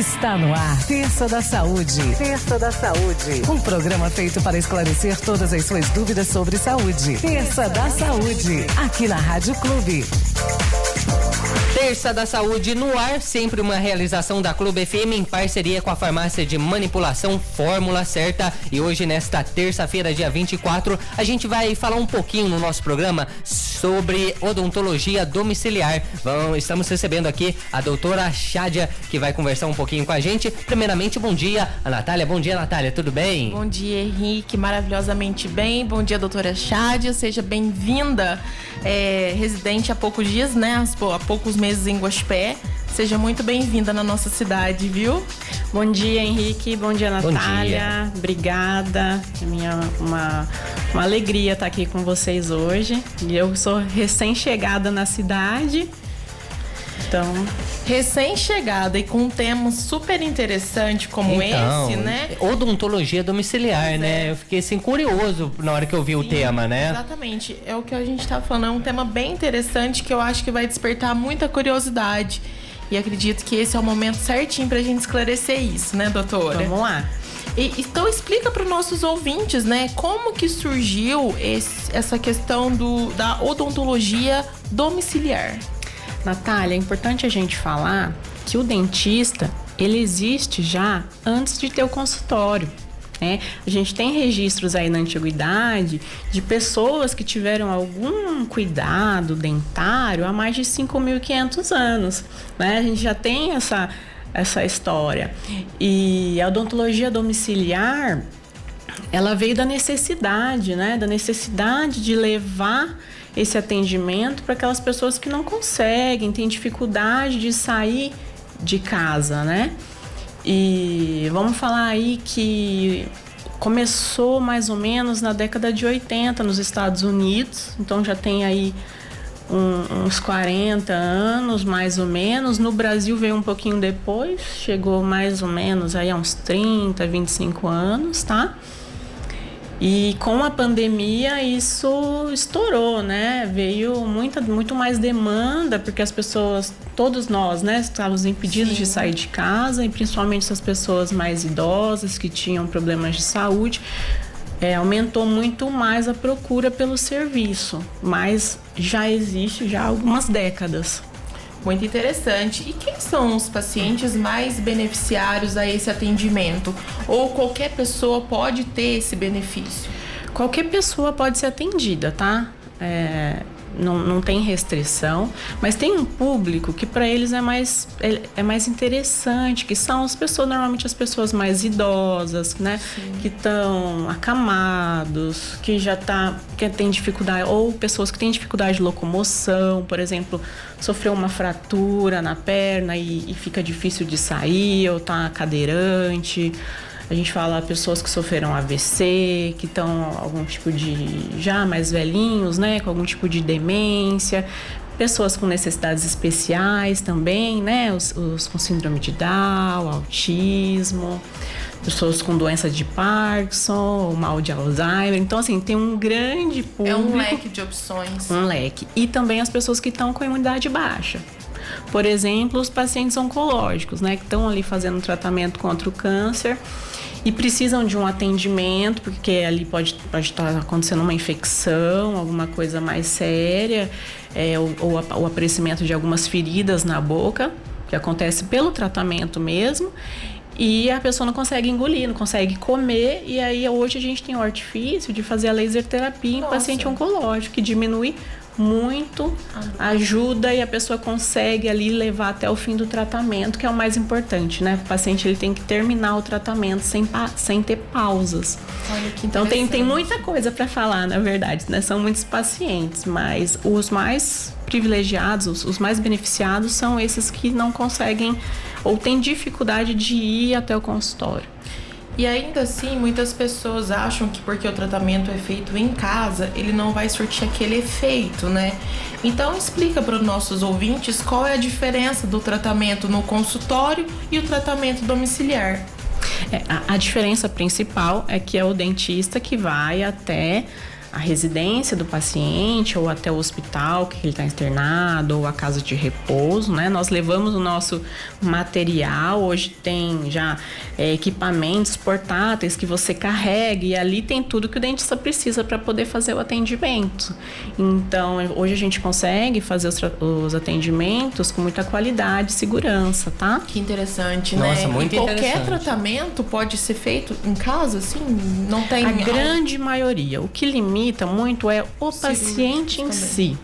Está no ar, Terça da Saúde. Terça da Saúde. Um programa feito para esclarecer todas as suas dúvidas sobre saúde. Terça da Saúde, aqui na Rádio Clube. Terça da Saúde no ar, sempre uma realização da Clube FM em parceria com a farmácia de manipulação Fórmula Certa. E hoje, nesta terça-feira, dia 24, a gente vai falar um pouquinho no nosso programa sobre odontologia domiciliar. Estamos recebendo aqui a doutora Chádia, que vai conversar um pouquinho com a gente. Primeiramente, bom dia, a Natália. Bom dia, Natália, tudo bem? Bom dia, Henrique, maravilhosamente bem. Bom dia, doutora Chádia, seja bem-vinda. Residente há poucos dias, né? Há poucos meses em Guaxupé. Seja muito bem-vinda na nossa cidade, viu? Bom dia, Henrique. Bom dia, Natália. Bom dia. Obrigada. É uma alegria estar aqui com vocês hoje. E eu sou recém-chegada na cidade. Então, recém-chegada e com um tema super interessante como esse, né? Odontologia domiciliar, né? Eu fiquei assim curioso na hora que eu vi o tema, né? Exatamente. É o que a gente tá falando, é um tema bem interessante que eu acho que vai despertar muita curiosidade. E acredito que esse é o momento certinho pra gente esclarecer isso, né, doutora? Vamos lá. Então explica para os nossos ouvintes, né, como que surgiu essa questão da odontologia domiciliar. Natália, é importante a gente falar que o dentista, ele existe já antes de ter o consultório, né? A gente tem registros aí na antiguidade de pessoas que tiveram algum cuidado dentário há mais de 5.500 anos, né? A gente já tem essa história. E a odontologia domiciliar, ela veio da necessidade, né? Da necessidade de levar esse atendimento para aquelas pessoas que não conseguem, têm dificuldade de sair de casa, né? E vamos falar aí que começou mais ou menos na década de 80 nos Estados Unidos, então já tem aí uns 40 anos, mais ou menos. No Brasil veio um pouquinho depois, chegou mais ou menos aí a uns 30, 25 anos, tá? E com a pandemia isso estourou, né? Veio muito mais demanda, porque as pessoas, todos nós, né, estávamos impedidos de sair de casa, e principalmente essas pessoas mais idosas que tinham problemas de saúde, aumentou muito mais a procura pelo serviço, mas já existe já há algumas décadas. Muito interessante. E quem são os pacientes mais beneficiários a esse atendimento? Ou qualquer pessoa pode ter esse benefício? Qualquer pessoa pode ser atendida, tá? Não tem restrição, mas tem um público que para eles é mais interessante, que são normalmente as pessoas mais idosas, né? Sim. Que estão acamados, que tem dificuldade, ou pessoas que têm dificuldade de locomoção, por exemplo, sofreu uma fratura na perna e fica difícil de sair, ou tá cadeirante. A gente fala pessoas que sofreram AVC, que estão algum tipo de já mais velhinhos, né, com algum tipo de demência, pessoas com necessidades especiais também, né, os com síndrome de Down, autismo, pessoas com doença de Parkinson, mal de Alzheimer. Então, assim, tem um grande público. É um leque de opções. Um leque. E também as pessoas que estão com a imunidade baixa. Por exemplo, os pacientes oncológicos, né, que estão ali fazendo tratamento contra o câncer e precisam de um atendimento, porque ali pode estar acontecendo uma infecção, alguma coisa mais séria, ou o aparecimento de algumas feridas na boca, que acontece pelo tratamento mesmo, e a pessoa não consegue engolir, não consegue comer, e aí hoje a gente tem o artifício de fazer a laser terapia em paciente oncológico, que diminui muito, ajuda e a pessoa consegue ali levar até o fim do tratamento, que é o mais importante, né? O paciente ele tem que terminar o tratamento sem ter pausas. Olha que então tem muita coisa para falar, na verdade, né? São muitos pacientes, mas os mais privilegiados, os mais beneficiados são esses que não conseguem ou têm dificuldade de ir até o consultório. E ainda assim, muitas pessoas acham que porque o tratamento é feito em casa, ele não vai surtir aquele efeito, né? Então, explica para os nossos ouvintes qual é a diferença do tratamento no consultório e o tratamento domiciliar. A diferença principal é que é o dentista que vai até a residência do paciente ou até o hospital que ele está internado ou a casa de repouso, né? Nós levamos o nosso material, hoje tem já equipamentos portáteis que você carrega e ali tem tudo que o dentista precisa para poder fazer o atendimento. Então, hoje a gente consegue fazer os atendimentos com muita qualidade e segurança, tá? Que interessante, Nossa, né? muito e qualquer interessante. tratamento pode ser feito em casa, assim? Não tem... A grande maioria. O que limita muito é o paciente em si.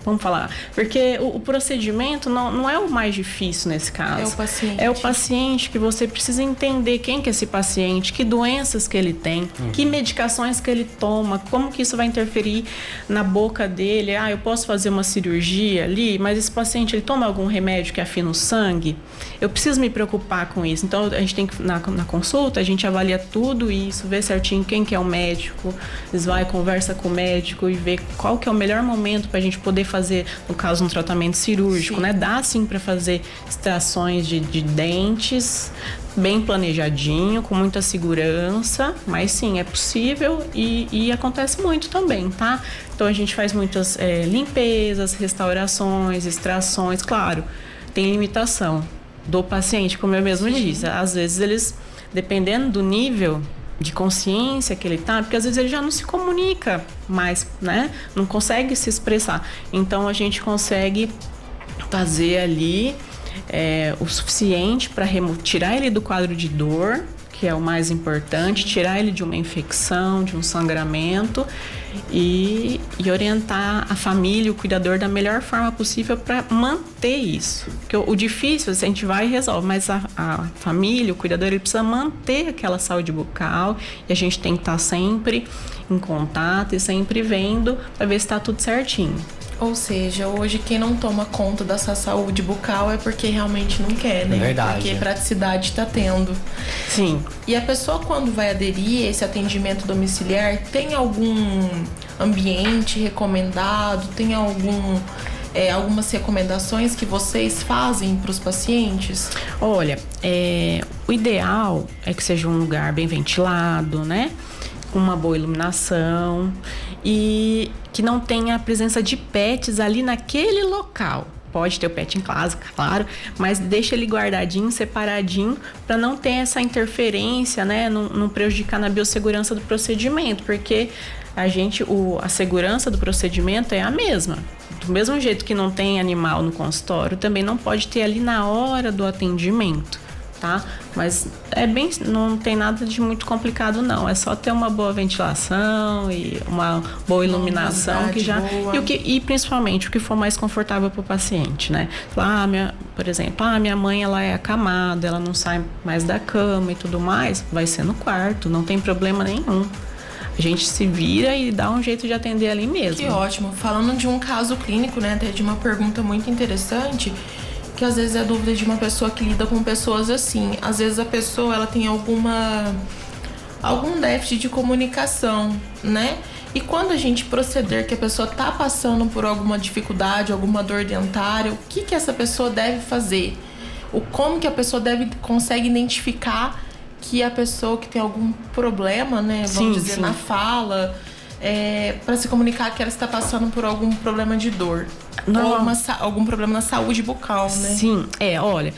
Vamos falar. Porque o procedimento não é o mais difícil nesse caso. É o paciente. É o paciente que você precisa entender quem que é esse paciente, que doenças que ele tem, que medicações que ele toma, como que isso vai interferir na boca dele. Eu posso fazer uma cirurgia ali, mas esse paciente, ele toma algum remédio que afina o sangue? Eu preciso me preocupar com isso. Então, a gente tem que, na consulta, a gente avalia tudo isso, vê certinho quem que é o médico, eles vai, conversa com o médico e vê qual que é o melhor momento para a gente poder fazer, no caso, um tratamento cirúrgico, né? Dá sim para fazer extrações de dentes, bem planejadinho, com muita segurança, mas sim, é possível e acontece muito também, tá? Então a gente faz muitas limpezas, restaurações, extrações, claro, tem limitação do paciente, como eu mesmo disse. Às vezes eles, dependendo do nível de consciência que ele tá, porque às vezes ele já não se comunica mais, né? Não consegue se expressar. Então a gente consegue fazer ali o suficiente para tirar ele do quadro de dor, que é o mais importante, tirar ele de uma infecção, de um sangramento e orientar a família, o cuidador da melhor forma possível para manter isso. Porque o difícil, a gente vai e resolve, mas a família, o cuidador, ele precisa manter aquela saúde bucal e a gente tem que estar sempre em contato e sempre vendo para ver se está tudo certinho. Ou seja, hoje quem não toma conta da sua saúde bucal é porque realmente não quer, né? Verdade. Porque praticidade tá tendo. Sim. E a pessoa, quando vai aderir a esse atendimento domiciliar, tem algum ambiente recomendado? Tem algumas recomendações que vocês fazem para os pacientes? Olha, o ideal é que seja um lugar bem ventilado, né? Com uma boa iluminação e que não tenha a presença de pets ali naquele local. Pode ter o pet em casa, claro, mas deixa ele guardadinho, separadinho, para não ter essa interferência, né? Não prejudicar na biossegurança do procedimento, porque a segurança do procedimento é a mesma. Do mesmo jeito que não tem animal no consultório, também não pode ter ali na hora do atendimento, tá? Mas não tem nada de muito complicado, não. É só ter uma boa ventilação e uma boa iluminação que já boa. E principalmente o que for mais confortável para o paciente, né? Por exemplo, minha mãe, ela é acamada, ela não sai mais da cama e tudo mais, vai ser no quarto, não tem problema nenhum. A gente se vira e dá um jeito de atender ali mesmo. Que ótimo. Falando de um caso clínico, né? Até de uma pergunta muito interessante, que às vezes é dúvida de uma pessoa que lida com pessoas assim. Às vezes a pessoa, ela tem algum déficit de comunicação, né? E quando a gente proceder que a pessoa tá passando por alguma dificuldade, alguma dor dentária, o que essa pessoa deve fazer? Como que a pessoa consegue identificar que a pessoa que tem algum problema, né? Vamos dizer, na fala, para se comunicar que ela está passando por algum problema de dor. Ou algum problema na saúde bucal, né? Sim, olha,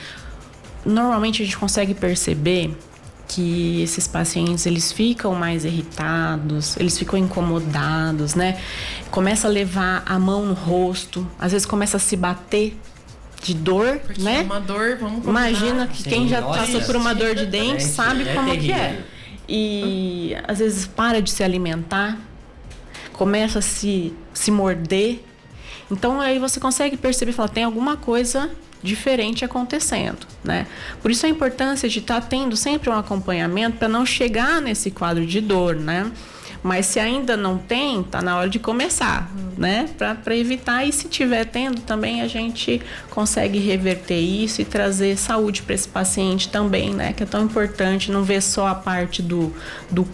normalmente a gente consegue perceber que esses pacientes, eles ficam mais irritados, eles ficam incomodados, né? Começa a levar a mão no rosto, às vezes começa a se bater de dor, porque né? É uma dor, vamos combinar. Imagina que quem já passou por uma dor de dente sabe como que é. E às vezes para de se alimentar, começa a se morder. Então aí você consegue perceber, falar, tem alguma coisa diferente acontecendo, né? Por isso a importância de estar tendo sempre um acompanhamento para não chegar nesse quadro de dor, né? Mas se ainda não tem, tá na hora de começar, né? Para evitar, e se tiver tendo também, a gente consegue reverter isso e trazer saúde para esse paciente também, né? Que é tão importante, não ver só a parte do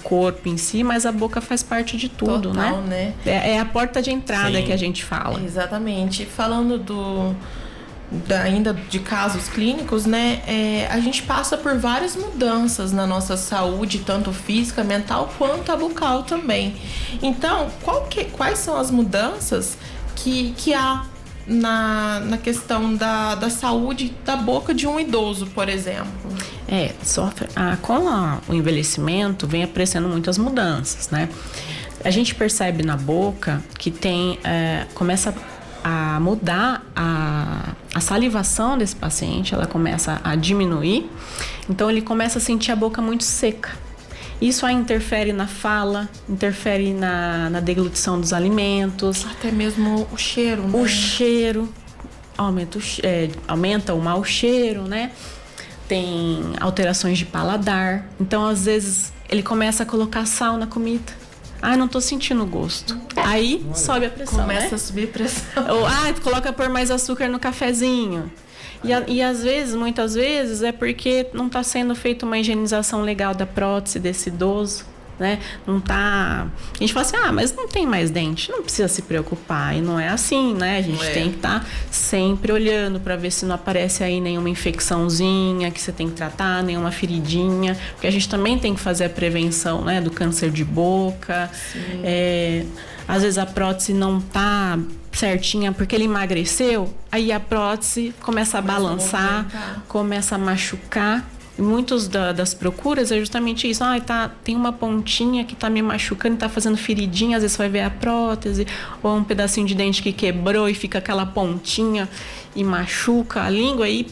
corpo em si, mas a boca faz parte de tudo, total, né? É a porta de entrada. Sim. Que a gente fala. Exatamente. Falando ainda de casos clínicos, né, a gente passa por várias mudanças na nossa saúde, tanto física, mental, quanto a bucal também. Então, quais são as mudanças que há na questão da saúde da boca de um idoso, por exemplo? Com o envelhecimento vem aparecendo muitas mudanças, né? A gente percebe na boca que começa a mudar a salivação desse paciente, ela começa a diminuir, então ele começa a sentir a boca muito seca. Isso aí interfere na fala, interfere na deglutição dos alimentos. Até mesmo o cheiro, né? O cheiro, aumenta o mau cheiro, né? Tem alterações de paladar. Então, às vezes, ele começa a colocar sal na comida. Não tô sentindo gosto. Aí, sobe a pressão, Começa a subir a pressão. Ou, coloca por mais açúcar no cafezinho. E às vezes, muitas vezes, é porque não está sendo feita uma higienização legal da prótese desse idoso, né? Não tá... A gente fala assim, mas não tem mais dente, não precisa se preocupar. E não é assim, né? A gente tem que estar sempre olhando para ver se não aparece aí nenhuma infecçãozinha que você tem que tratar, nenhuma feridinha, porque a gente também tem que fazer a prevenção, né, do câncer de boca. Às vezes a prótese não tá certinha porque ele emagreceu, aí a prótese começa a balançar, começa a machucar. E muitas das procuras é justamente isso. Tem uma pontinha que tá me machucando, tá fazendo feridinha, às vezes você vai ver a prótese, ou um pedacinho de dente que quebrou e fica aquela pontinha e machuca a língua. E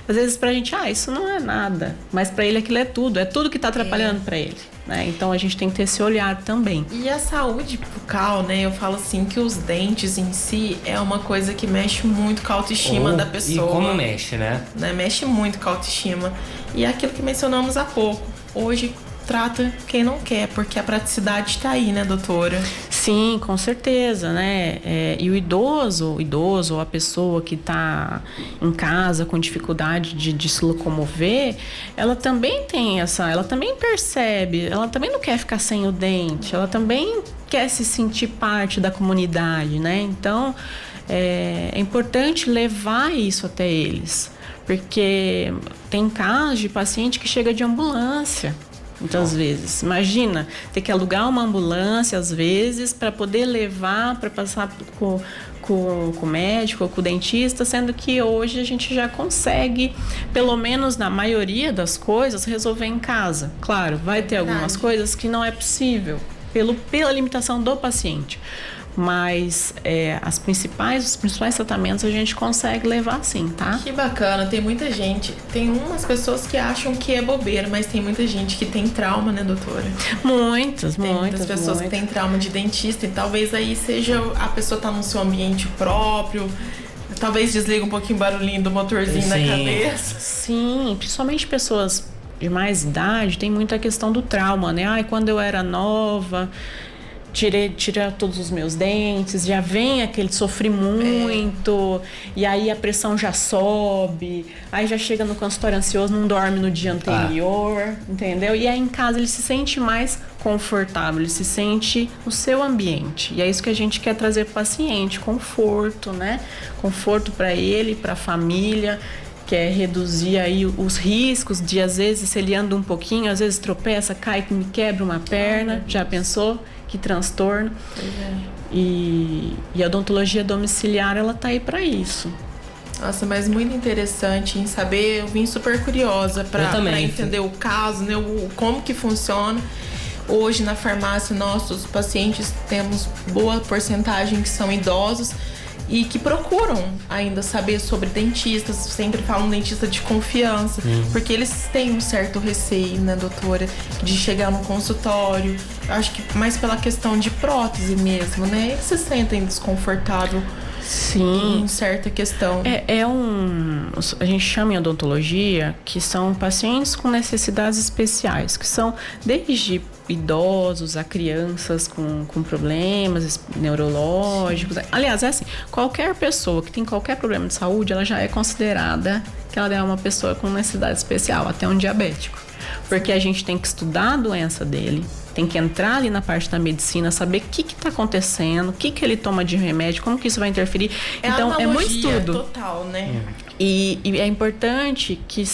às vezes pra gente, isso não é nada, mas pra ele aquilo é tudo que tá atrapalhando pra ele, né? Então a gente tem que ter esse olhar também. E a saúde bucal, né? Eu falo assim que os dentes em si é uma coisa que mexe muito com a autoestima da pessoa. E como mexe, né? Mexe muito com a autoestima. E é aquilo que mencionamos há pouco. Hoje trata quem não quer, porque a praticidade está aí, né, doutora? Sim, com certeza, né? E o idoso ou a pessoa que está em casa com dificuldade de se locomover, ela também ela também percebe, ela também não quer ficar sem o dente, ela também quer se sentir parte da comunidade, né? Então, é importante levar isso até eles, porque tem casos de paciente que chega de ambulância. Muitas vezes. Imagina, ter que alugar uma ambulância, às vezes, para poder levar, para passar com o médico ou com o dentista, sendo que hoje a gente já consegue, pelo menos na maioria das coisas, resolver em casa. Claro, vai ter algumas coisas que não é possível, pela limitação do paciente. Mas os principais tratamentos a gente consegue levar sim, tá? Que bacana, tem muita gente. Tem umas pessoas que acham que é bobeira, mas tem muita gente que tem trauma, né, doutora? Muitas pessoas que têm trauma de dentista, e talvez aí seja a pessoa tá no seu ambiente próprio, talvez desliga um pouquinho o barulhinho do motorzinho na cabeça. Sim, principalmente pessoas de mais idade, tem muita questão do trauma, né? Quando eu era nova, tirar todos os meus dentes, já vem aquele sofri muito, e aí a pressão já sobe, aí já chega no consultório ansioso, não dorme no dia anterior, entendeu? E aí em casa ele se sente mais confortável, ele se sente no seu ambiente. E é isso que a gente quer trazer para o paciente, conforto, né? Conforto para ele, para a família, quer reduzir aí os riscos de, às vezes, se ele anda um pouquinho, às vezes tropeça, cai, me quebra uma perna, já pensou? Que transtorno. E a odontologia domiciliar, ela tá aí para isso. Nossa, mas muito interessante em saber. Eu vim super curiosa para entender o caso, né? Como que funciona. Hoje na farmácia, nossos pacientes temos boa porcentagem que são idosos e que procuram ainda saber sobre dentistas, sempre falam dentista de confiança, porque eles têm um certo receio, né, doutora, de chegar no consultório, acho que mais pela questão de prótese mesmo, né, eles se sentem desconfortável. Sim. Em certa questão. A gente chama em odontologia que são pacientes com necessidades especiais, que são desde idosos a crianças com problemas neurológicos. Aliás, é assim, qualquer pessoa que tem qualquer problema de saúde, ela já é considerada que ela é uma pessoa com necessidade especial, até um diabético. Porque a gente tem que estudar a doença dele, tem que entrar ali na parte da medicina, saber o que está acontecendo, o que ele toma de remédio, como que isso vai interferir. Então, é muito estudo. Total, né? E é importante que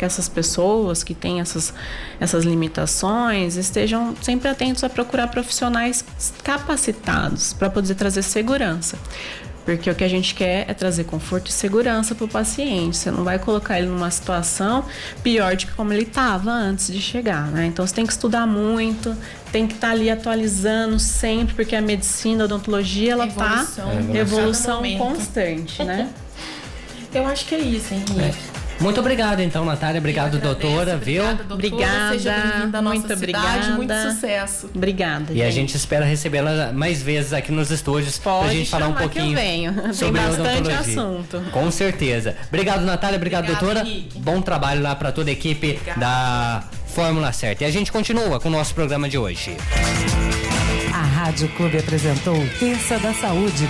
essas pessoas que têm essas limitações estejam sempre atentos a procurar profissionais capacitados para poder trazer segurança. Porque o que a gente quer é trazer conforto e segurança para o paciente. Você não vai colocar ele numa situação pior do que como ele estava antes de chegar, né? Então, você tem que estudar muito, tem que estar ali atualizando sempre, porque a medicina, a odontologia, ela está em evolução constante, né? Eu acho que é isso, Henrique. Muito obrigado, então, Natália. Obrigado, doutora, viu? Obrigada. Seja bem-vinda à nossa muito cidade. Obrigada. Muito sucesso. Obrigada. E a gente espera recebê-la mais vezes aqui nos estúdios pra gente falar um pouquinho sobre tem bastante odontologia. assunto. Com certeza. Obrigado, Natália. Obrigado, doutora. Henrique. Bom trabalho lá pra toda a equipe da Fórmula Certa. E a gente continua com o nosso programa de hoje. A Rádio Clube apresentou Terça da Saúde.